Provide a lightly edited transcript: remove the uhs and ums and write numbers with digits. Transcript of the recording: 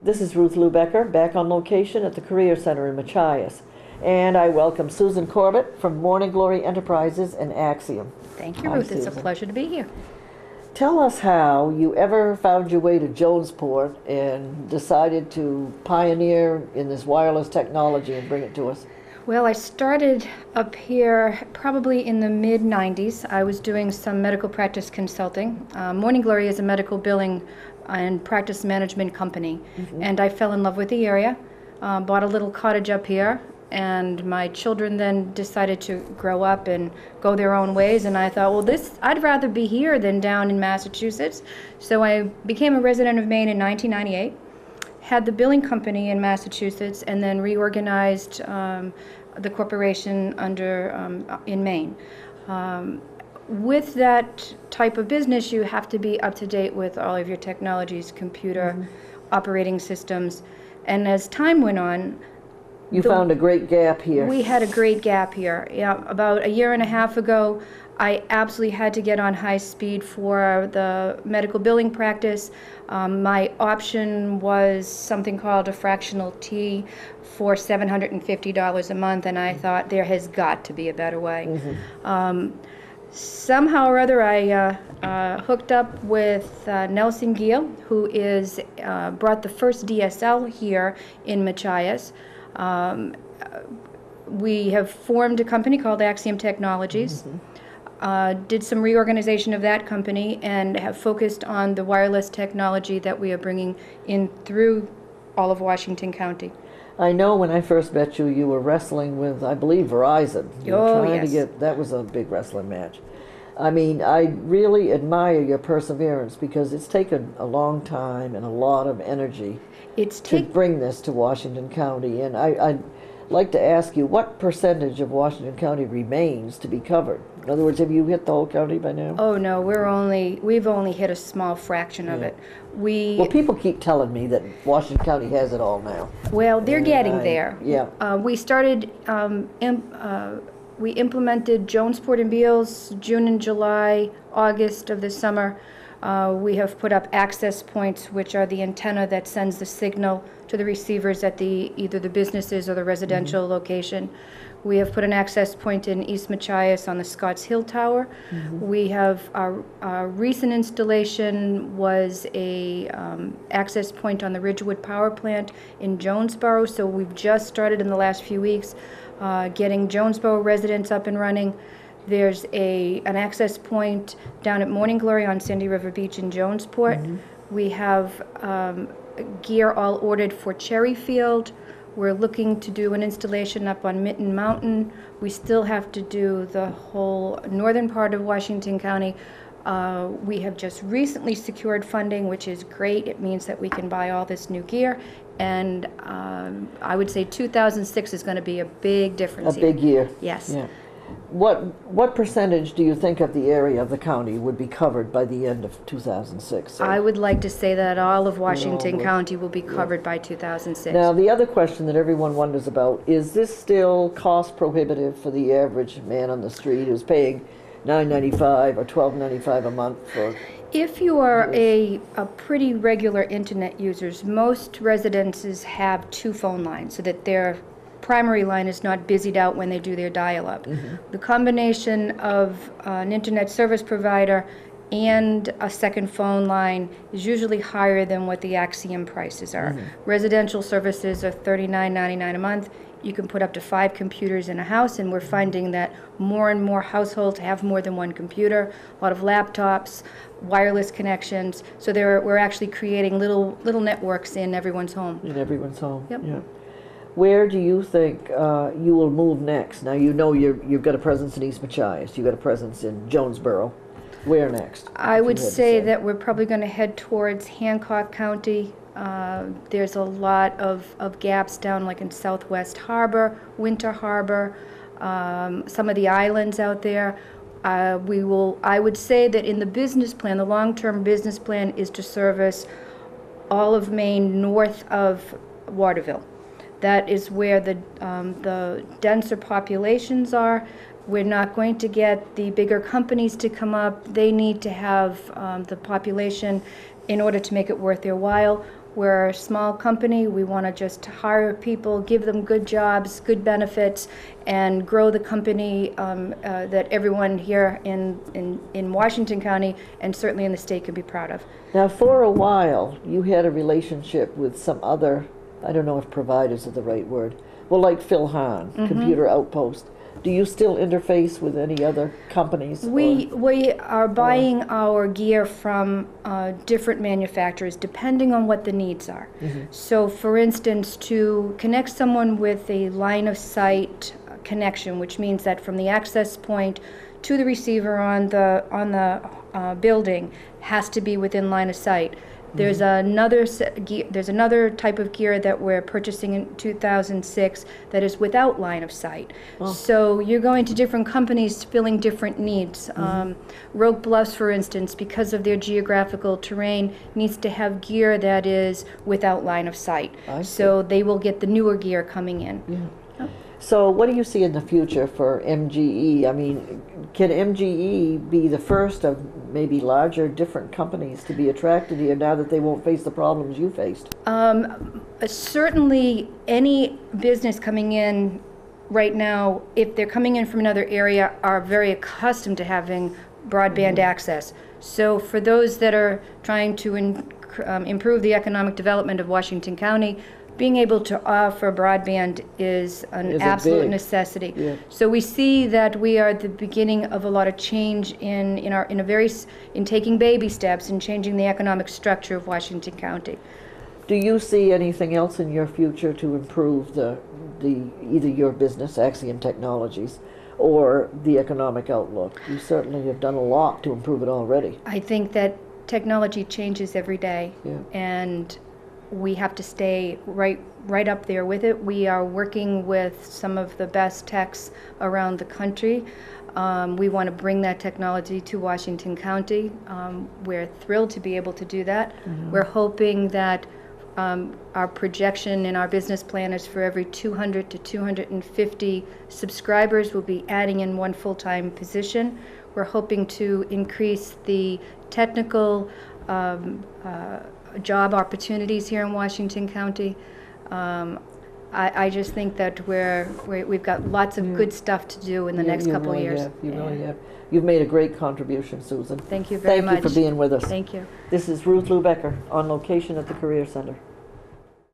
This is Ruth Lubecker, back on location at the Career Center in Machias. And I welcome Susan Corbett from Morning Glory Enterprises and Axiom. Thank you, Hi, Ruth. It's a Susan. pleasure to be here. Tell us how you ever found your way to Jonesport and decided to pioneer in this wireless technology and bring it to us. Well, I started up here probably in the mid-90s. I was doing some medical practice consulting. Morning Glory is a medical billing and practice management company, and I fell in love with the area, bought a little cottage up here, and my children then decided to grow up and go their own ways, and I thought, well, I'd rather be here than down in Massachusetts. So I became a resident of Maine in 1998, had the billing company in Massachusetts, and then reorganized the corporation in Maine. With that type of business, you have to be up to date with all of your technologies, computer, operating systems, and as time went on, You found a great gap here. we had a great gap here. Yeah, about a year and a half ago, I absolutely had to get on high speed for the medical billing practice. My option was something called a fractional T for $750 a month, and I thought there has got to be a better way. Somehow or other, I hooked up with Nelson Gill, who brought the first DSL here in Machias. We have formed a company called Axiom Technologies, did some reorganization of that company, and have focused on the wireless technology that we are bringing in through all of Washington County. I know when I first met you, you were wrestling with, I believe, Verizon. You were trying to yes. that was a big wrestling match. I mean, I really admire your perseverance because it's taken a long time and a lot of energy to bring this to Washington County. And I'd like to ask you, what percentage of Washington County remains to be covered? In other words, have you hit the whole county by now? Oh no, we've only hit a small fraction of it. Well, people keep telling me that Washington County has it all now. Well, they're getting there. Yeah. We started, we implemented Jonesport and Beals June and July, August of this summer. We have put up access points, which are the antenna that sends the signal to the receivers at either the businesses or the residential location. We have put an access point in East Machias on the Scotts Hill Tower. We have, our recent installation was a access point on the Ridgewood Power Plant in Jonesboro, so we've just started in the last few weeks getting Jonesboro residents up and running. There's an access point down at Morning Glory on Sandy River Beach in Jonesport. We have gear all ordered for Cherryfield. We're looking to do an installation up on Mitten Mountain. We still have to do the whole northern part of Washington County. We have just recently secured funding, which is great. It means that we can buy all this new gear. And I would say 2006 is going to be a big difference here. A big year. Yes. Yeah. What percentage do you think of the area of the county would be covered by the end of 2006? I would like to say that all of Washington County will be covered by 2006. Now, the other question that everyone wonders about, is this still cost prohibitive for the average man on the street who's paying $9.95 or $12.95 a month for... If you are a pretty regular internet users, most residences have two phone lines so that their primary line is not busied out when they do their dial-up. The combination of an internet service provider and a second phone line is usually higher than what the Axiom prices are. Residential services are $39.99 a month. You can put up to 5 computers in a house, and we're finding that more and more households have more than one computer, a lot of laptops, wireless connections. So we're actually creating little networks in everyone's home. In everyone's home. Yep. Yeah. Where do you think you will move next? Now, you know you've got a presence in East Machias. You've got a presence in Jonesboro. Where next? I would say that we're probably going to head towards Hancock County. There's a lot of gaps down like in Southwest Harbor, Winter Harbor, some of the islands out there. I would say that in the business plan, the long-term business plan is to service all of Maine north of Waterville. That is where the denser populations are. We're not going to get the bigger companies to come up. They need to have the population in order to make it worth their while. We're a small company. We want to just hire people, give them good jobs, good benefits, and grow the company that everyone here in Washington County and certainly in the state can be proud of. Now, for a while, you had a relationship with some other, I don't know if providers are the right word, well, like Phil Hahn, Computer Outpost. Do you still interface with any other companies? We are buying our gear from different manufacturers depending on what the needs are. So for instance, to connect someone with a line of sight connection, which means that from the access point to the receiver on the building has to be within line of sight. There's another type of gear that we're purchasing in 2006 that is without line of sight. So you're going to different companies filling different needs. Rogue Bluffs, for instance, because of their geographical terrain, needs to have gear that is without line of sight. So they will get the newer gear coming in. So what do you see in the future for MGE? I mean, can MGE be the first of maybe larger, different companies to be attracted to you now that they won't face the problems you faced? Certainly any business coming in right now, if they're coming in from another area, are very accustomed to having broadband access. So for those that are trying to improve the economic development of Washington County, being able to offer broadband is an absolute necessity. So we see that we are at the beginning of a lot of change in taking baby steps in changing the economic structure of Washington County. Do you see anything else in your future to improve either your business, Axiom Technologies, or the economic outlook? You certainly have done a lot to improve it already. I think that technology changes every day, and we have to stay right up there with it. We are working with some of the best techs around the country. We want to bring that technology to Washington County. We're thrilled to be able to do that. We're hoping that our projection in our business plan is for every 200 to 250 subscribers, we'll be adding in one full-time position. We're hoping to increase the technical job opportunities here in Washington County. I just think that we've got lots of good stuff to do in the next couple of years. You really have. You've made a great contribution, Susan. Thank you very much. Thank you for being with us. Thank you. This is Ruth Lou Becker on location at the Career Center.